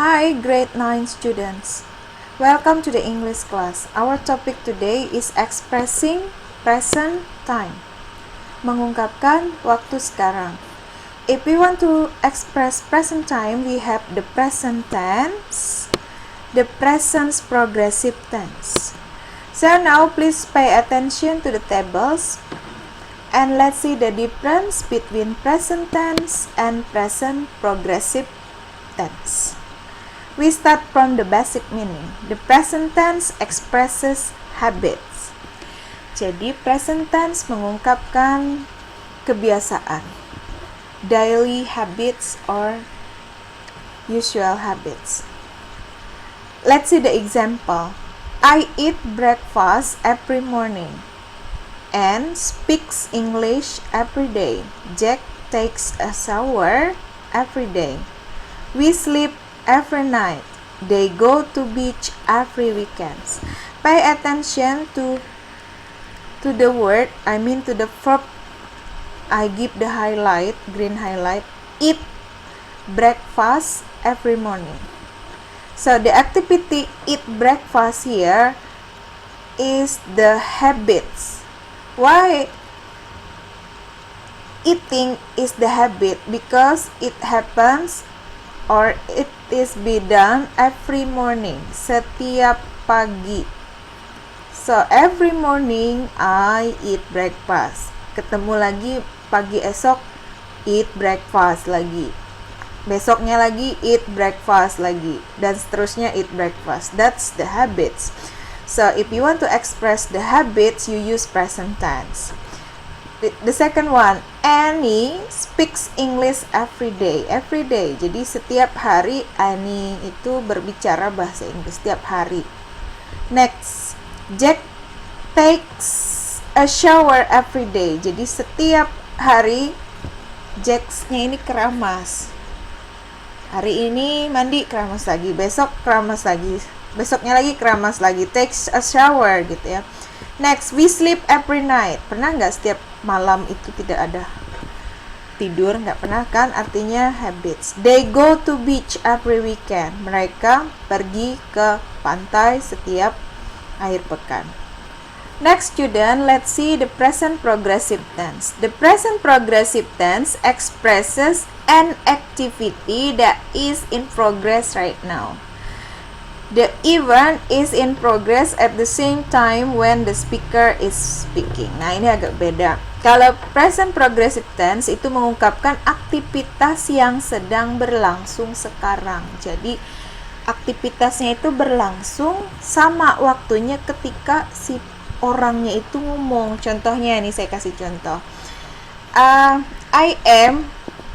Hi, grade 9 students. Welcome to the English class. Our topic today is expressing present time. Mengungkapkan waktu sekarang. If we want to express present time, we have the present tense, the present progressive tense. So now please pay attention to the tables and let's see the difference between present tense and present progressive tense. We start from the basic meaning. The present tense expresses habits. Jadi present tense mengungkapkan kebiasaan, daily habits or usual habits. Let's see the example. I eat breakfast every morning and speaks English every day. Jack takes a shower every day. We sleep every night. They go to beach every weekends. Pay attention to the word, to the verb. I give the highlight, green highlight. Eat breakfast every morning. So the activity eat breakfast here is the habits. Why eating is the habit? Because it happens or it is be done every morning, setiap pagi. So every morning I eat breakfast. Ketemu lagi pagi esok, eat breakfast lagi. Besoknya lagi eat breakfast lagi, dan seterusnya eat breakfast. That's the habits. So if you want to express the habits, you use present tense. The second one, Annie speaks English every day. Every day. Jadi setiap hari Annie itu berbicara bahasa Inggris setiap hari. Next, Jack takes a shower every day. Jadi setiap hari Jack-nya ini keramas. Hari ini mandi, keramas lagi. Besok keramas lagi. Besoknya lagi keramas lagi. Takes a shower gitu ya. Next, we sleep every night. Pernah nggak setiap malam itu tidak ada tidur? Nggak pernah kan? Artinya habits. They go to beach every weekend. Mereka pergi ke pantai setiap akhir pekan. Next student, let's see the present progressive tense. The present progressive tense expresses an activity that is in progress right now. The event is in progress at the same time when the speaker is speaking. Nah, ini agak beda. Kalau present progressive tense itu mengungkapkan aktivitas yang sedang berlangsung sekarang. Jadi, aktivitasnya itu berlangsung sama waktunya ketika si orangnya itu ngomong. Contohnya nih, saya kasih contoh. I am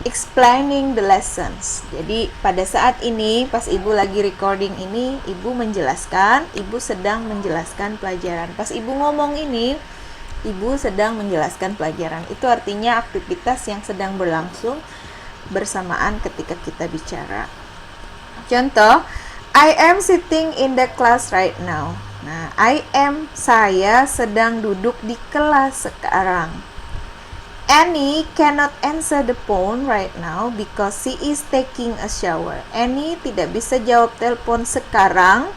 explaining the lessons. Jadi pada saat ini pas ibu lagi recording ini, ibu menjelaskan, ibu sedang menjelaskan pelajaran. Pas ibu ngomong ini, ibu sedang menjelaskan pelajaran. Itu artinya aktivitas yang sedang berlangsung bersamaan ketika kita bicara. Contoh, I am sitting in the class right now. Nah, saya sedang duduk di kelas sekarang. Annie cannot answer the phone right now because she is taking a shower. Annie tidak bisa jawab telepon sekarang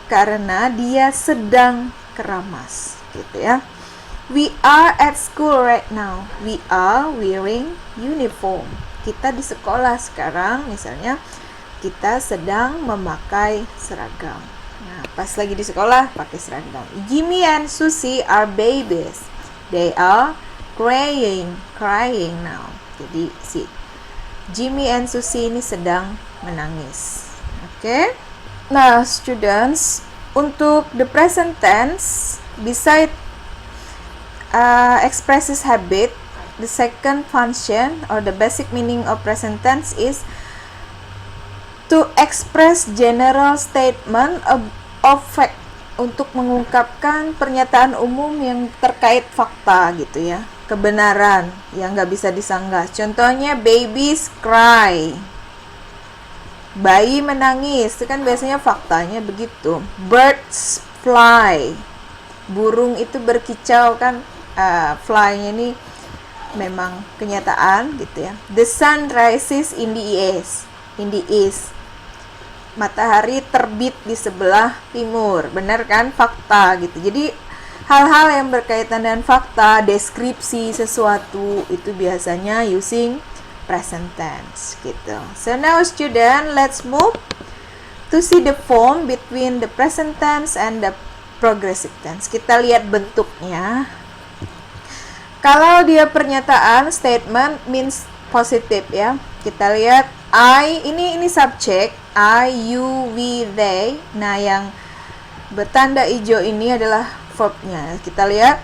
karena dia sedang keramas, gitu ya. We are at school right now. We are wearing uniform. Kita di sekolah sekarang, misalnya kita sedang memakai seragam. Nah, pas lagi di sekolah pakai seragam. Jimmy and Susie are babies. They are crying now. Jadi si Jimmy and Susie ini sedang menangis. Oke. Nah, students, untuk the present tense, beside expresses habit, the second function or the basic meaning of present tense is to express general statement of fact, untuk mengungkapkan pernyataan umum yang terkait fakta gitu ya, kebenaran yang nggak bisa disanggah. Contohnya babies cry, bayi menangis, itu kan biasanya faktanya begitu. Birds fly, burung itu berkicau kan, fly-nya ini memang kenyataan gitu ya. The sun rises in the east. matahari terbit di sebelah timur. Benar kan? Fakta gitu. Jadi hal-hal yang berkaitan dengan fakta, deskripsi sesuatu itu biasanya using present tense gitu. So now student, let's move to see the form between the present tense and the progressive tense. Kita lihat bentuknya. Kalau dia pernyataan, statement means positive ya. Kita lihat ini subjek, I, you, we, they. Nah, yang bertanda hijau ini adalah verbnya. Kita lihat,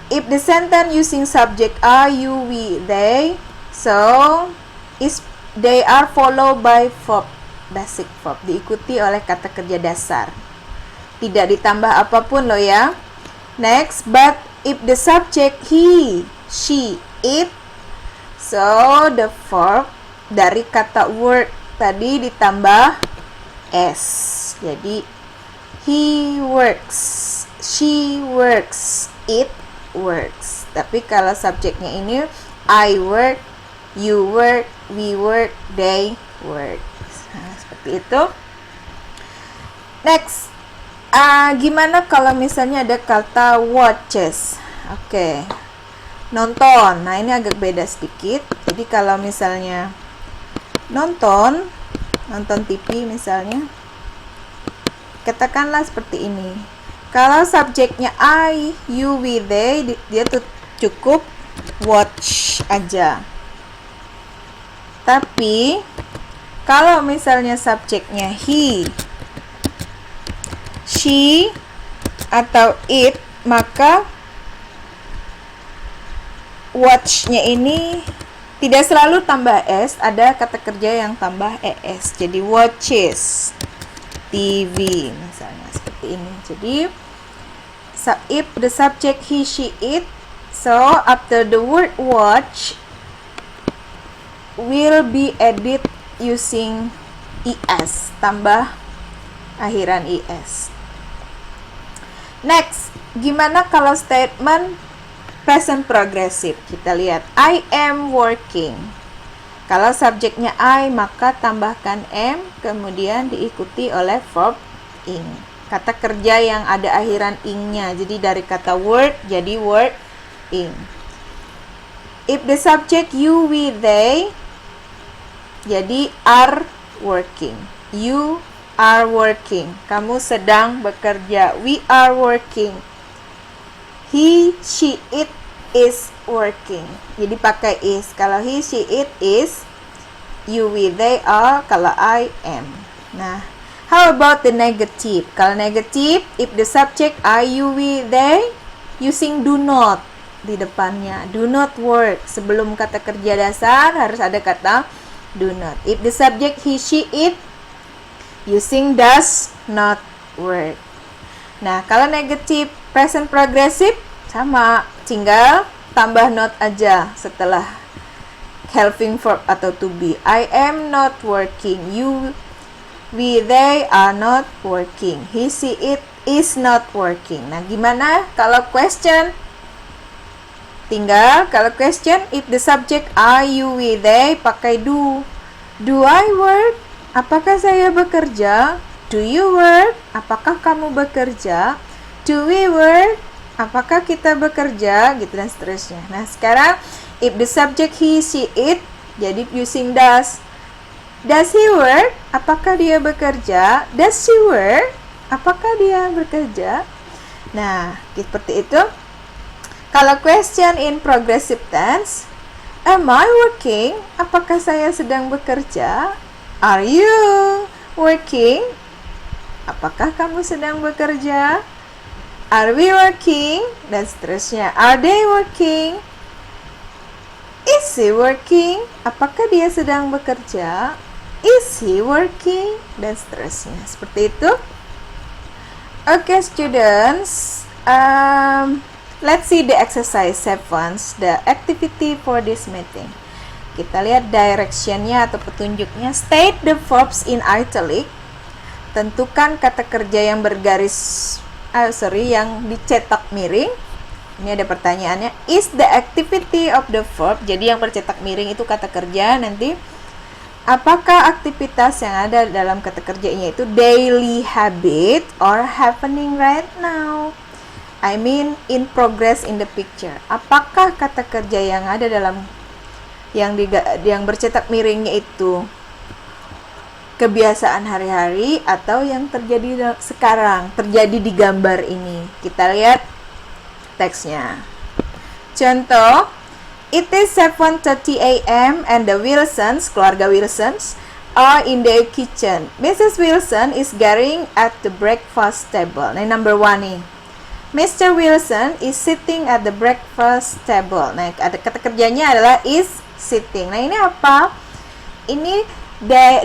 if the sentence using subject I, you, we, they, so they are followed by verb, basic verb, diikuti oleh kata kerja dasar. Tidak ditambah apapun loh ya. Next, but if the subject he, she, it, so the verb dari kata work tadi ditambah s. Jadi he works, she works, it works. Tapi kalau subjeknya ini I work, you work, we work, they work. Nah, seperti itu. Next, gimana kalau misalnya ada kata watches? Oke. Nonton. Nah, ini agak beda sedikit. Jadi kalau misalnya nonton TV misalnya, katakanlah seperti ini. Kalau subjeknya I, you, we, they, dia tuh cukup watch aja. Tapi kalau misalnya subjeknya he, she, atau it, maka watch-nya ini tidak selalu tambah s, ada kata kerja yang tambah es. Jadi watches TV misalnya seperti ini. Jadi if the subject he, she, it, so after the word watch will be added using es, tambah akhiran es. Next, gimana kalau statement present progressive? Kita lihat, I am working. Kalau subjeknya I, maka tambahkan am, kemudian diikuti oleh verb ing. Kata kerja yang ada akhiran ing-nya. Jadi dari kata work jadi working. If the subject you, we, they, jadi are working. You are working. Kamu sedang bekerja. We are working. He, she, it is working. Jadi pakai is. Kalau he, she, it is. You, we, they are. Kalau I am. Nah, how about the negative? Kalau negative, if the subject I, you, we, they, using do not di depannya. Do not work. Sebelum kata kerja dasar harus ada kata do not. If the subject he, she, it, using does not work. Nah, kalau negatif present progressive sama, tinggal tambah not aja setelah helping verb atau to be. I am not working. You, we, they are not working. He, she, it is not working. Nah, gimana kalau question? Tinggal kalau question, if the subject I, you, we, they, pakai do. Do I work? Apakah saya bekerja? Do you work? Apakah kamu bekerja? Do we work? Apakah kita bekerja? Gitu dan seterusnya. Nah, sekarang if the subject he, she, it, jadi using does. Does he work? Apakah dia bekerja? Does she work? Apakah dia bekerja? Nah, seperti itu. Kalau question in progressive tense, am I working? Apakah saya sedang bekerja? Are you working? Apakah kamu sedang bekerja? Are we working? Dan seterusnya. Are they working? Is he working? Apakah dia sedang bekerja? Is he working? Dan seterusnya. Seperti itu. Okay, students. Let's see the exercise 7, the activity for this meeting. Kita lihat direction-nya atau petunjuknya. State the verbs in italic. Tentukan kata kerja yang bergaris, yang dicetak miring. Ini ada pertanyaannya. Is the activity of the verb. Jadi yang bercetak miring itu kata kerja. Nanti Apakah aktivitas yang ada dalam kata kerjanya itu daily habit or happening right now? I mean in progress in the picture. Apakah kata kerja yang ada dalam yang bercetak miringnya itu kebiasaan hari-hari atau yang terjadi sekarang, terjadi di gambar ini? Kita lihat teksnya. Contoh, it is 7:30 a.m. and the Wilsons, keluarga Wilsons, are in the kitchen. Mrs. Wilson is gathering at the breakfast table. Nah, number 1 nih. Mr. Wilson is sitting at the breakfast table. Nah, kata kerjanya adalah is sitting. Nah, ini apa? Ini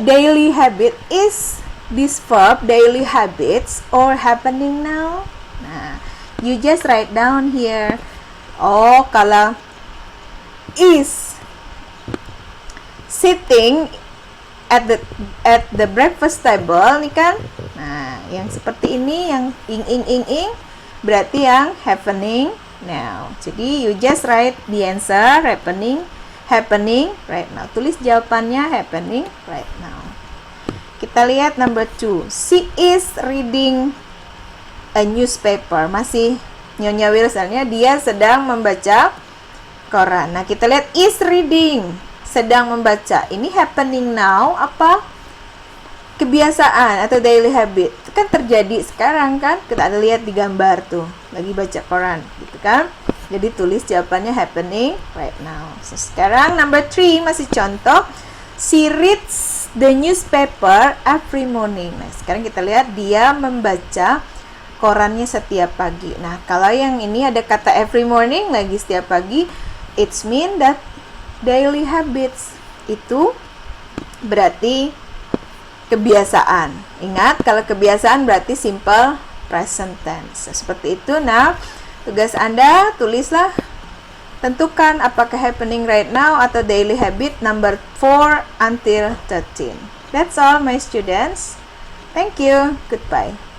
daily habit. Is this verb daily habits or happening now? Nah, you just write down here. Oh, kalau is sitting at the breakfast table nih kan. Nah, yang seperti ini yang ing berarti yang happening now. Jadi you just write the answer happening right now. Tulis jawabannya happening right now. Kita lihat number 2. She is reading a newspaper. Masih Nyonya Wilson-nya, dia sedang membaca koran. Nah, kita lihat is reading, sedang membaca. Ini happening now apa? Kebiasaan atau daily habit. Itu kan terjadi sekarang kan? Kita ada lihat di gambar tuh, lagi baca koran gitu kan? Jadi tulis jawabannya happening right now. So, sekarang number 3 masih contoh. She reads the newspaper every morning. Nah, sekarang kita lihat dia membaca korannya setiap pagi. Nah, kalau yang ini ada kata every morning lagi setiap pagi, it's mean that daily habits itu berarti kebiasaan. Ingat, kalau kebiasaan berarti simple present tense. Seperti itu. Nah, tugas Anda tulislah, tentukan apakah happening right now atau daily habit number 4 until 13. That's all my students. Thank you. Goodbye.